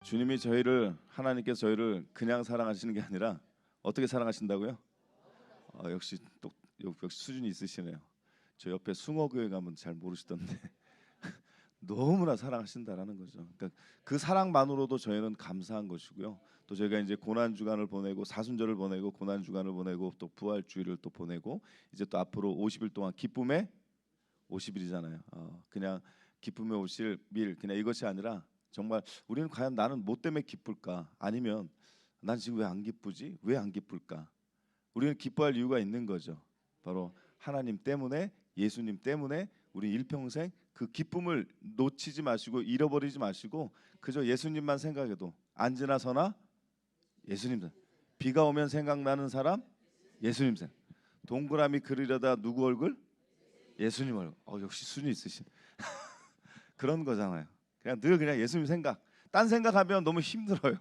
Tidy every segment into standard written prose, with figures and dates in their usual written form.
주님이 하나님께서 저희를 그냥 사랑하시는 게 아니라 어떻게 사랑하신다고요? 역시 역시 수준이 있으시네요. 저 옆에 숭어교회 가면 잘 모르시던데 너무나 사랑하신다라는 거죠. 그러니까 그 사랑만으로도 저희는 감사한 것이고요. 또 저희가 이제 고난 주간을 보내고 사순절을 보내고 고난 주간을 보내고 또 부활 주일을 또 보내고 이제 또 앞으로 50일 동안 기쁨의 50일이잖아요. 그냥 기쁨의 50일 그냥 이것이 아니라 정말 우리는 과연 나는 뭐 때문에 기쁠까? 아니면 난 지금 왜 안 기쁘지? 왜 안 기쁠까? 우리는 기뻐할 이유가 있는 거죠. 바로 하나님 때문에, 예수님 때문에 우리 일평생 그 기쁨을 놓치지 마시고 잃어버리지 마시고 그저 예수님만 생각해도 앉으나 서나 예수님, 비가 오면 생각나는 사람 예수님 생, 동그라미 그리려다 누구 얼굴? 예수님 얼굴. 역시 순위 있으신 그런 거잖아요. 그냥 늘 그냥 예수님 생각. 딴 생각하면 너무 힘들어요.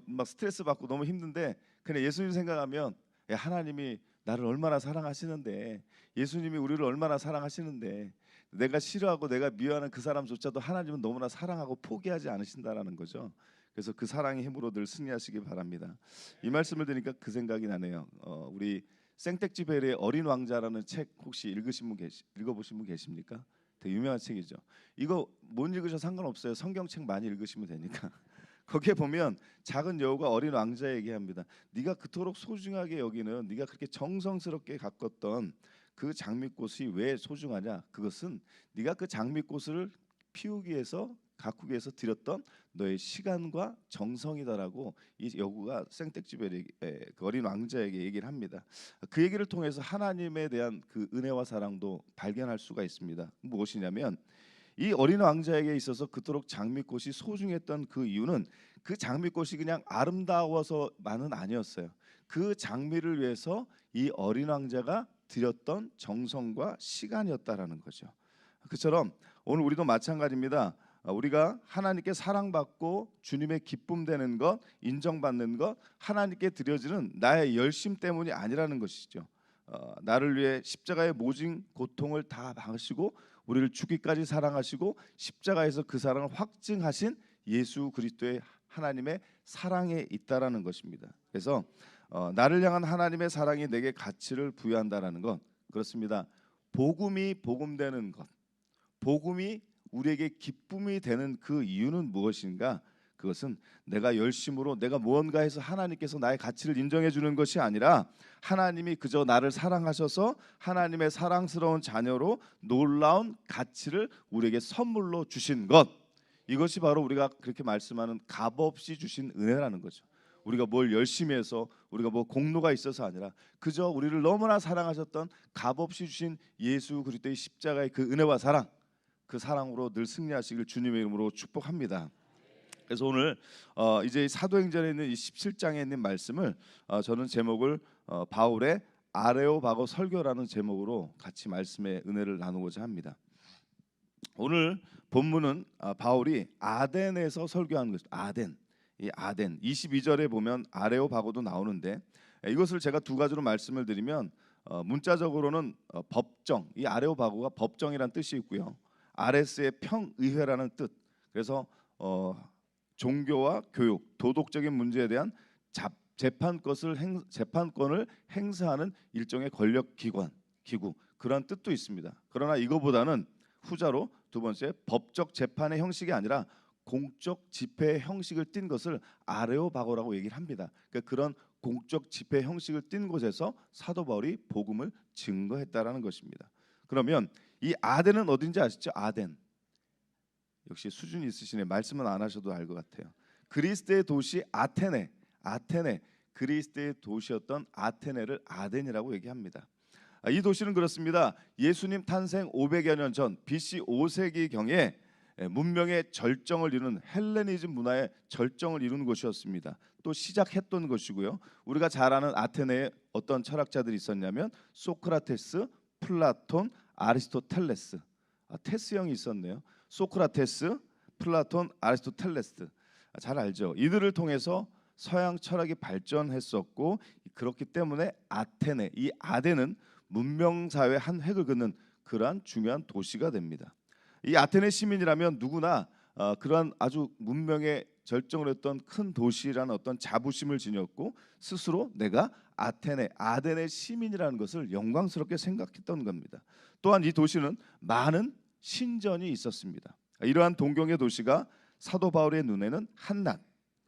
막 스트레스 받고 너무 힘든데 그냥 예수님 생각하면 하나님이 나를 얼마나 사랑하시는데, 예수님이 우리를 얼마나 사랑하시는데, 내가 싫어하고 내가 미워하는 그 사람조차도 하나님은 너무나 사랑하고 포기하지 않으신다라는 거죠. 그래서 그 사랑의 힘으로 늘 승리하시기 바랍니다. 이 말씀을 드니까 그 생각이 나네요. 우리 생텍쥐베리의 어린 왕자라는 책 혹시 읽어보신 분 계십니까? 되게 유명한 책이죠. 이거 못 읽으셔도 상관없어요. 성경책 많이 읽으시면 되니까. 거기에 보면 작은 여우가 어린 왕자에 얘기합니다. 네가 그토록 소중하게 여기는, 네가 그렇게 정성스럽게 가꿨던 그 장미꽃이 왜 소중하냐? 그것은 네가 그 장미꽃을 피우기 위해서 가꾸기 위해서 들였던 너의 시간과 정성이다라고 이 여우가 생텍쥐베리 그 어린 왕자에게 얘기를 합니다. 그 얘기를 통해서 하나님에 대한 그 은혜와 사랑도 발견할 수가 있습니다. 무엇이냐면 이 어린 왕자에게 있어서 그토록 장미꽃이 소중했던 그 이유는 그 장미꽃이 그냥 아름다워서만은 아니었어요. 그 장미를 위해서 이 어린 왕자가 들였던 정성과 시간이었다라는 거죠. 그처럼 오늘 우리도 마찬가지입니다. 우리가 하나님께 사랑받고 주님의 기쁨 되는 것, 인정받는 것, 하나님께 드려지는 나의 열심 때문이 아니라는 것이죠. 나를 위해 십자가의 모진 고통을 다 당하시고 우리를 죽기까지 사랑하시고 십자가에서 그 사랑을 확증하신 예수 그리스도의 하나님의 사랑에 있다라는 것입니다. 그래서 나를 향한 하나님의 사랑이 내게 가치를 부여한다라는 것, 그렇습니다. 복음이 복음되는 것, 복음이 우리에게 기쁨이 되는 그 이유는 무엇인가? 그것은 내가 열심으로 내가 무언가 해서 하나님께서 나의 가치를 인정해 주는 것이 아니라 하나님이 그저 나를 사랑하셔서 하나님의 사랑스러운 자녀로 놀라운 가치를 우리에게 선물로 주신 것, 이것이 바로 우리가 그렇게 말씀하는 값없이 주신 은혜라는 거죠. 우리가 뭘 열심히 해서 우리가 뭐 공로가 있어서 아니라 그저 우리를 너무나 사랑하셨던 값없이 주신 예수 그리스도의 십자가의 그 은혜와 사랑, 그 사랑으로 늘 승리하시길 주님의 이름으로 축복합니다. 그래서 오늘 이제 사도행전에 있는 이 17장에 있는 말씀을 저는 제목을 바울의 아레오바고 설교라는 제목으로 같이 말씀의 은혜를 나누고자 합니다. 오늘 본문은 바울이 아덴에서 설교하는 것입니다. 이 아덴 22절에 보면 아레오바고도 나오는데 이것을 제가 두 가지로 말씀을 드리면 문자적으로는 법정, 이 아레오바고가 법정이란 뜻이 있고요. 아레스의 평의회라는 뜻. 그래서 종교와 교육, 도덕적인 문제에 대한 재판권을 행사하는 일종의 권력 기구, 그런 뜻도 있습니다. 그러나 이거보다는 후자로 두 번째 법적 재판의 형식이 아니라 공적 집회의 형식을 띈 것을 아레오바고라고 얘기를 합니다. 그러니까 그런 공적 집회 형식을 띈 곳에서 사도 바울이 복음을 증거했다라는 것입니다. 그러면 이 아덴은 어딘지 아시죠? 아덴. 역시 수준이 있으시네. 말씀은 안 하셔도 알 것 같아요. 그리스의 도시 아테네, 그리스의 도시였던 아테네를 아덴이라고 얘기합니다. 이 도시는 그렇습니다. 예수님 탄생 500여 년 전 BC 5세기 경에 문명의 절정을 이룬 헬레니즘 문화의 절정을 이룬 곳이었습니다. 또 시작했던 것이고요. 우리가 잘 아는 아테네에 어떤 철학자들이 있었냐면 소크라테스, 플라톤, 아리스토텔레스. 테스형이 있었네요. 소크라테스, 플라톤, 아리스토텔레스. 잘 알죠. 이들을 통해서 서양 철학이 발전했었고 그렇기 때문에 아테네, 이 아덴은 문명사회의 한 획을 긋는 그러한 중요한 도시가 됩니다. 이 아테네 시민이라면 누구나 그러한 아주 문명의 절정을 했던 큰 도시라는 어떤 자부심을 지녔고 스스로 내가 아덴의 시민이라는 것을 영광스럽게 생각했던 겁니다. 또한 이 도시는 많은 신전이 있었습니다. 이러한 동경의 도시가 사도 바울의 눈에는 한낱,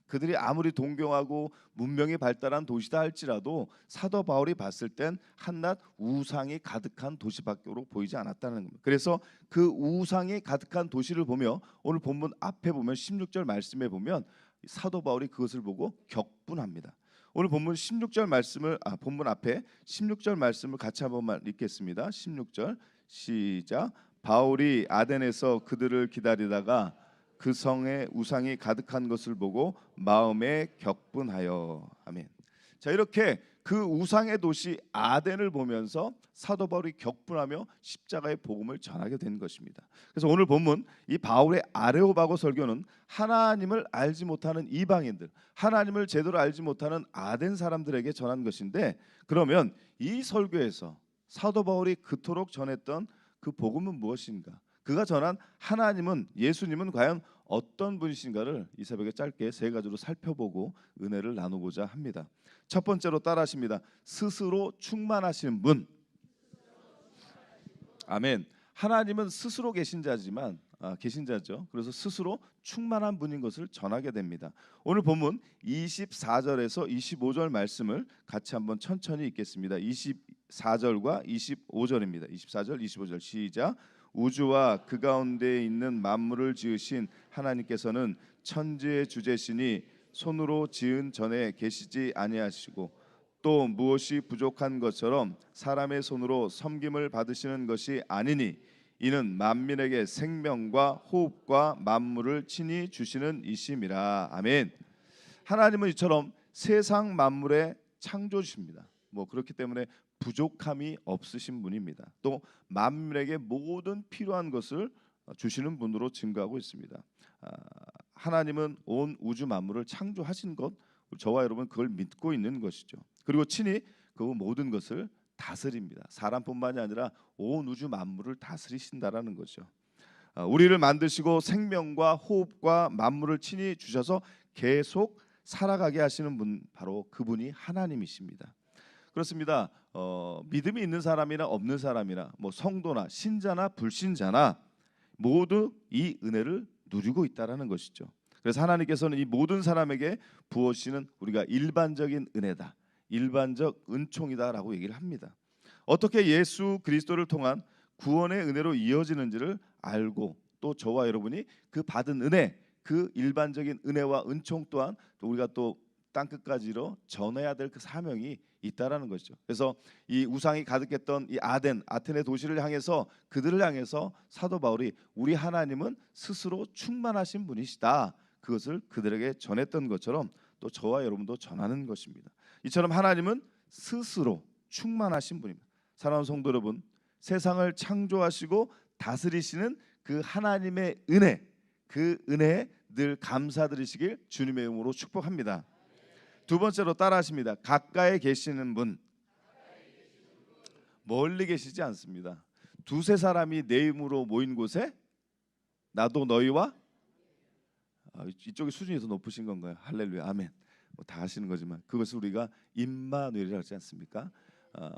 그들이 아무리 동경하고 문명이 발달한 도시다 할지라도 사도 바울이 봤을 땐 한낱 우상이 가득한 도시밖으로 보이지 않았다는 겁니다. 그래서 그 우상이 가득한 도시를 보며 오늘 본문 앞에 보면 16절 말씀에 보면 사도 바울이 그것을 보고 격분합니다. 오늘 본문 16절 말씀을 본문 앞에 16절 말씀을 같이 한 번만 읽겠습니다. 16절 시작. 바울이 아덴에서 그들을 기다리다가 그 성에 우상이 가득한 것을 보고 마음에 격분하여. 아멘. 자, 이렇게 그 우상의 도시 아덴을 보면서 사도 바울이 격분하며 십자가의 복음을 전하게 된 것입니다. 그래서 오늘 본문 이 바울의 아레오바고 설교는 하나님을 알지 못하는 이방인들, 하나님을 제대로 알지 못하는 아덴 사람들에게 전한 것인데, 그러면 이 설교에서 사도 바울이 그토록 전했던 그 복음은 무엇인가? 그가 전한 하나님은, 예수님은 과연 어떤 분이신가를 이 새벽에 짧게 세 가지로 살펴보고 은혜를 나누고자 합니다. 첫 번째로 따라하십니다. 스스로 충만하신 분. 아멘. 하나님은 스스로 계신 자죠. 그래서 스스로 충만한 분인 것을 전하게 됩니다. 오늘 본문 24절에서 25절 말씀을 같이 한번 천천히 읽겠습니다. 24절과 25절입니다. 24절, 25절 시작. 우주와 그 가운데 있는 만물을 지으신 하나님께서는 천지의 주제시니 손으로 지은 전에 계시지 아니하시고 또 무엇이 부족한 것처럼 사람의 손으로 섬김을 받으시는 것이 아니니 이는 만민에게 생명과 호흡과 만물을 친히 주시는 이심이라. 아멘. 하나님은 이처럼 세상 만물의 창조주십니다. 그렇기 때문에 부족함이 없으신 분입니다. 또 만민에게 모든 필요한 것을 주시는 분으로 증거하고 있습니다. 하나님은 온 우주 만물을 창조하신 것, 저와 여러분 그걸 믿고 있는 것이죠. 그리고 친히 그 모든 것을 다스립니다. 사람뿐만이 아니라 온 우주 만물을 다스리신다라는 거죠. 우리를 만드시고 생명과 호흡과 만물을 친히 주셔서 계속 살아가게 하시는 분, 바로 그분이 하나님이십니다. 그렇습니다. 믿음이 있는 사람이나 없는 사람이나 성도나 신자나 불신자나 모두 이 은혜를 누리고 있다라는 것이죠. 그래서 하나님께서는 이 모든 사람에게 부어주시는 우리가 일반적인 은혜다, 일반적 은총이다라고 얘기를 합니다. 어떻게 예수 그리스도를 통한 구원의 은혜로 이어지는지를 알고 또 저와 여러분이 그 받은 은혜, 그 일반적인 은혜와 은총 또한 우리가 또 땅끝까지로 전해야 될 그 사명이 있다라는 것이죠. 그래서 이 우상이 가득했던 이 아테네 도시를 향해서, 그들을 향해서 사도 바울이 우리 하나님은 스스로 충만하신 분이시다, 그것을 그들에게 전했던 것처럼 또 저와 여러분도 전하는 것입니다. 이처럼 하나님은 스스로 충만하신 분입니다. 사랑하는 성도 여러분, 세상을 창조하시고 다스리시는 그 하나님의 은혜, 그 은혜에 늘 감사드리시길 주님의 이름으로 축복합니다. 두 번째로 따라하십니다. 가까이 계시는 분. 멀리 계시지 않습니다. 두세 사람이 내 이름으로 모인 곳에 나도 너희와, 이쪽의 수준이 더 높으신 건가요? 할렐루야, 아멘. 다 하시는 거지만 그것을 우리가 임마누엘이라고 하지 않습니까?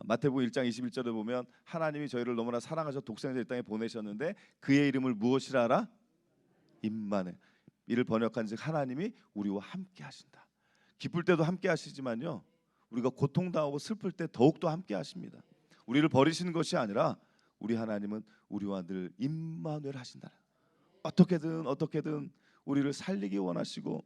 마태복음 1장 21절에 보면 하나님이 저희를 너무나 사랑하셔 독생자 이 땅에 보내셨는데 그의 이름을 무엇이라 하라? 임마누엘. 이를 번역한즉 하나님이 우리와 함께 하신다. 기쁠 때도 함께 하시지만요, 우리가 고통당하고 슬플 때 더욱더 함께 하십니다. 우리를 버리시는 것이 아니라 우리 하나님은 우리와 늘 임마누엘 하신다. 어떻게든 우리를 살리기 원하시고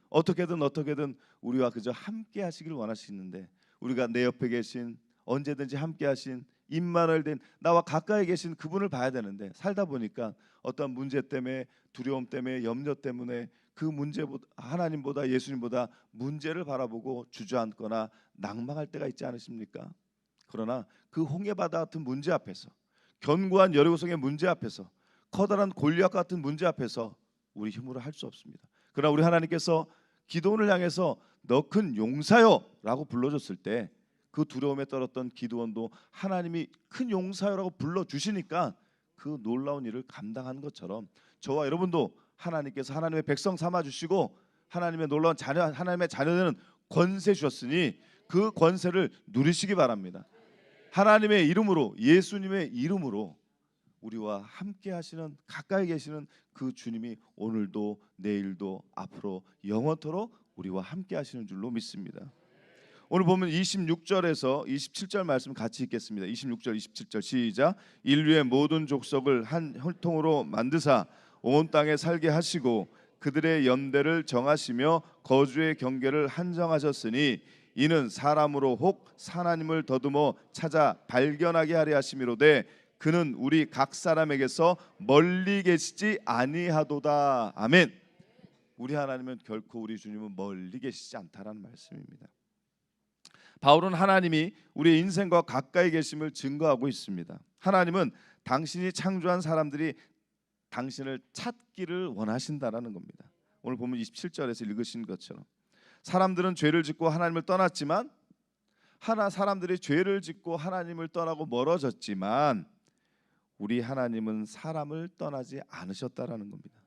어떻게든 우리와 그저 함께 하시길 원하시는데, 우리가 내 옆에 계신, 언제든지 함께 하신 임마누엘 된 나와 가까이 계신 그분을 봐야 되는데, 살다 보니까 어떤 문제 때문에, 두려움 때문에, 염려 때문에 그 문제보다, 하나님보다, 예수님보다 문제를 바라보고 주저앉거나 낭망할 때가 있지 않으십니까? 그러나 그 홍해바다 같은 문제 앞에서, 견고한 여리고성의 문제 앞에서, 커다란 골리앗 같은 문제 앞에서 우리 힘으로 할 수 없습니다. 그러나 우리 하나님께서 기도원을 향해서 너 큰 용사여라고 불러줬을 때 그 두려움에 떨었던 기드온도 하나님이 큰 용사여라고 불러주시니까 그 놀라운 일을 감당한 것처럼 저와 여러분도 하나님께서 하나님의 백성 삼아 주시고 하나님의 놀라운 자녀, 하나님의 자녀되는 권세 주셨으니 그 권세를 누리시기 바랍니다. 하나님의 이름으로, 예수님의 이름으로 우리와 함께 하시는, 가까이 계시는 그 주님이 오늘도 내일도 앞으로 영원토록 우리와 함께 하시는 줄로 믿습니다. 오늘 보면 26절에서 27절 말씀 같이 읽겠습니다. 26절 27절 시작. 인류의 모든 족속을 한 혈통으로 만드사 온 땅에 살게 하시고 그들의 연대를 정하시며 거주의 경계를 한정하셨으니 이는 사람으로 혹 하나님을 더듬어 찾아 발견하게 하려 하심이로되 그는 우리 각 사람에게서 멀리 계시지 아니하도다. 아멘. 우리 하나님은 결코, 우리 주님은 멀리 계시지 않다라는 말씀입니다. 바울은 하나님이 우리의 인생과 가까이 계심을 증거하고 있습니다. 하나님은 당신이 창조한 사람들이 당신을 찾기를 원하신다라는 겁니다. 오늘 보면 27절에서 읽으신 것처럼 사람들은 죄를 짓고 하나님을 떠났지만 사람들이 죄를 짓고 하나님을 떠나고 멀어졌지만 우리 하나님은 사람을 떠나지 않으셨다라는 겁니다.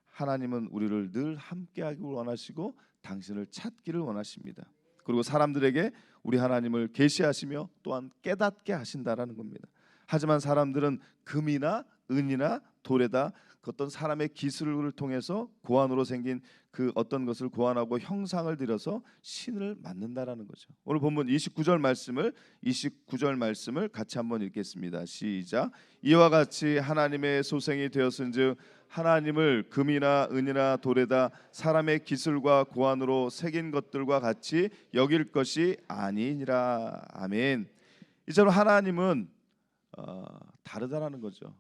하나님은 우리를 늘 함께하기를 원하시고 당신을 찾기를 원하십니다. 그리고 사람들에게 우리 하나님을 계시하시며 또한 깨닫게 하신다라는 겁니다. 하지만 사람들은 금이나 은이나 돌에다 그 어떤 사람의 기술을 통해서 고안으로 생긴 그 어떤 것을 고안하고 형상을 들여서 신을 만든다라는 거죠. 오늘 본문 29절 말씀을 같이 한번 읽겠습니다. 시작. 이와 같이 하나님의 소생이 되었은즉 하나님을 금이나 은이나 돌에다 사람의 기술과 고안으로 새긴 것들과 같이 여길 것이 아니니라. 아멘. 이처럼 하나님은 다르다라는 거죠.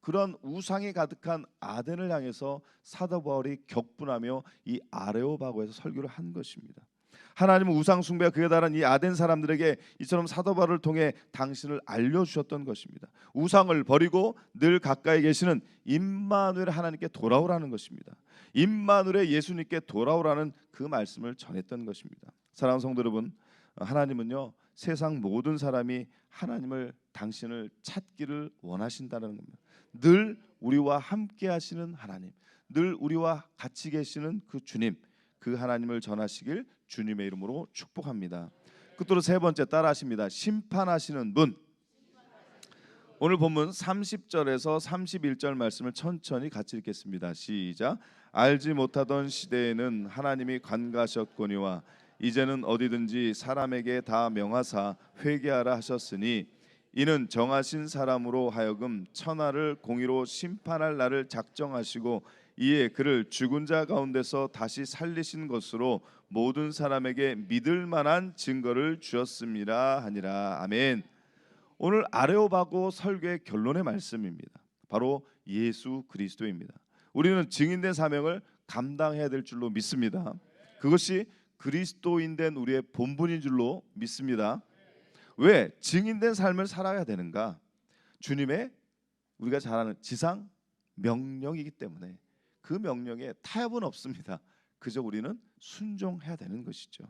그런 우상이 가득한 아덴을 향해서 사도 바울이 격분하며 이 아레오바고에서 설교를 한 것입니다. 하나님은 우상 숭배가 극에 달한 이 아덴 사람들에게 이처럼 사도 바울을 통해 당신을 알려주셨던 것입니다. 우상을 버리고 늘 가까이 계시는 임마누엘 하나님께 돌아오라는 것입니다. 임마누엘 예수님께 돌아오라는 그 말씀을 전했던 것입니다. 사랑하는 성도 여러분, 하나님은요 세상 모든 사람이 하나님을, 당신을 찾기를 원하신다는 겁니다. 늘 우리와 함께 하시는 하나님, 늘 우리와 같이 계시는 그 주님, 그 하나님을 전하시길 주님의 이름으로 축복합니다. 끝으로 세 번째 따라하십니다. 심판하시는 분. 오늘 본문 30절에서 31절 말씀을 천천히 같이 읽겠습니다. 시작. 알지 못하던 시대에는 하나님이 관가하셨거니와 이제는 어디든지 사람에게 다 명하사 회개하라 하셨으니 이는 정하신 사람으로 하여금 천하를 공의로 심판할 날을 작정하시고 이에 그를 죽은 자 가운데서 다시 살리신 것으로 모든 사람에게 믿을 만한 증거를 주었습니다 하니라. 아멘. 오늘 아레오바고 설교의 결론의 말씀입니다. 바로 예수 그리스도입니다. 우리는 증인된 사명을 감당해야 될 줄로 믿습니다. 그것이 그리스도인 된 우리의 본분인 줄로 믿습니다. 왜 증인된 삶을 살아야 되는가? 주님의, 우리가 잘 아는 지상 명령이기 때문에 그 명령에 타협은 없습니다. 그저 우리는 순종해야 되는 것이죠.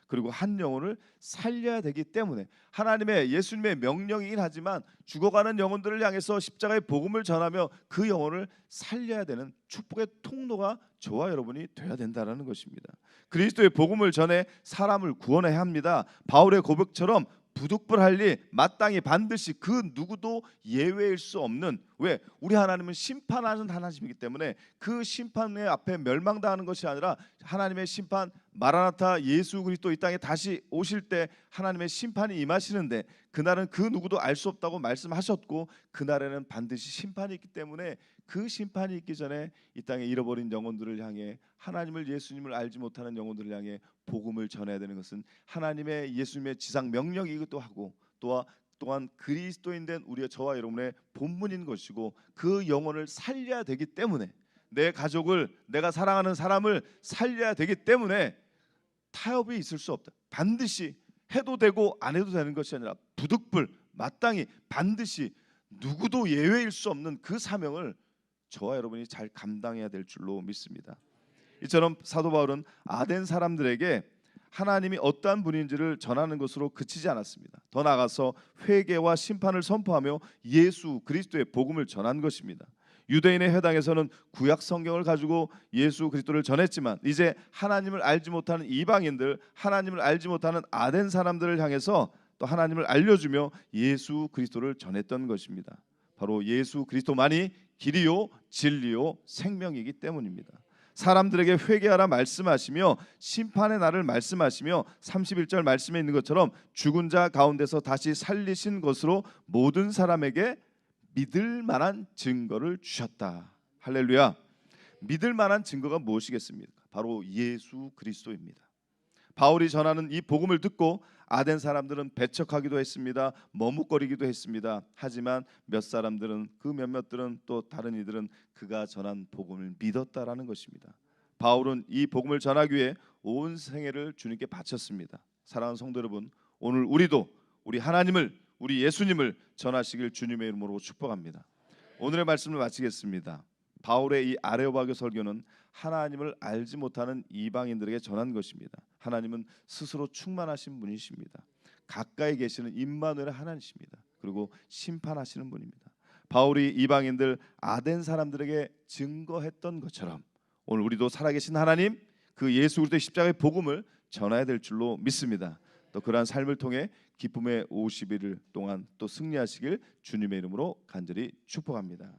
그리고 한 영혼을 살려야 되기 때문에 하나님의, 예수님의 명령이긴 하지만 죽어가는 영혼들을 향해서 십자가의 복음을 전하며 그 영혼을 살려야 되는 축복의 통로가 저와 여러분이 되어야 된다는 것입니다. 그리스도의 복음을 전해 사람을 구원해야 합니다. 바울의 고백처럼 부득불할 일, 마땅히 반드시 그 누구도 예외일 수 없는, 왜? 우리 하나님은 심판하는 하나님이기 때문에 그 심판의 앞에 멸망당하는 것이 아니라 하나님의 심판, 마라나타 예수 그리스도 이 땅에 다시 오실 때 하나님의 심판이 임하시는데 그날은 그 누구도 알 수 없다고 말씀하셨고 그날에는 반드시 심판이 있기 때문에 그 심판이 있기 전에 이 땅에 잃어버린 영혼들을 향해, 하나님을, 예수님을 알지 못하는 영혼들을 향해 복음을 전해야 되는 것은 하나님의, 예수님의 지상 명령이기도 하고 또한 그리스도인 된 우리의, 저와 여러분의 본분인 것이고 그 영혼을 살려야 되기 때문에, 내 가족을, 내가 사랑하는 사람을 살려야 되기 때문에 타협이 있을 수 없다. 반드시 해도 되고 안 해도 되는 것이 아니라 부득불, 마땅히, 반드시 누구도 예외일 수 없는 그 사명을 저와 여러분이 잘 감당해야 될 줄로 믿습니다. 이처럼 사도 바울은 아덴 사람들에게 하나님이 어떠한 분인지를 전하는 것으로 그치지 않았습니다. 더 나아가서 회개와 심판을 선포하며 예수 그리스도의 복음을 전한 것입니다. 유대인의 회당에서는 구약 성경을 가지고 예수 그리스도를 전했지만 이제 하나님을 알지 못하는 이방인들, 하나님을 알지 못하는 아덴 사람들을 향해서 또 하나님을 알려주며 예수 그리스도를 전했던 것입니다. 바로 예수 그리스도만이 길이요 진리요 생명이기 때문입니다. 사람들에게 회개하라 말씀하시며 심판의 날을 말씀하시며 31절 말씀에 있는 것처럼 죽은 자 가운데서 다시 살리신 것으로 모든 사람에게 믿을 만한 증거를 주셨다. 할렐루야. 믿을 만한 증거가 무엇이겠습니까? 바로 예수 그리스도입니다. 바울이 전하는 이 복음을 듣고 아덴 사람들은 배척하기도 했습니다. 머뭇거리기도 했습니다. 하지만 몇 사람들은, 그 몇몇들은, 또 다른 이들은 그가 전한 복음을 믿었다라는 것입니다. 바울은 이 복음을 전하기 위해 온 생애를 주님께 바쳤습니다. 사랑하는 성도 여러분, 오늘 우리도 우리 하나님을, 우리 예수님을 전하시길 주님의 이름으로 축복합니다. 오늘의 말씀을 마치겠습니다. 바울의 이 아레오바교 설교는 하나님을 알지 못하는 이방인들에게 전한 것입니다. 하나님은 스스로 충만하신 분이십니다. 가까이 계시는 임마누엘의 하나님이십니다. 그리고 심판하시는 분입니다. 바울이 이방인들 아덴 사람들에게 증거했던 것처럼 오늘 우리도 살아계신 하나님, 그 예수 그리스도의 십자가의 복음을 전해야 될 줄로 믿습니다. 또 그러한 삶을 통해 기쁨의 50일 동안 또 승리하시길 주님의 이름으로 간절히 축복합니다.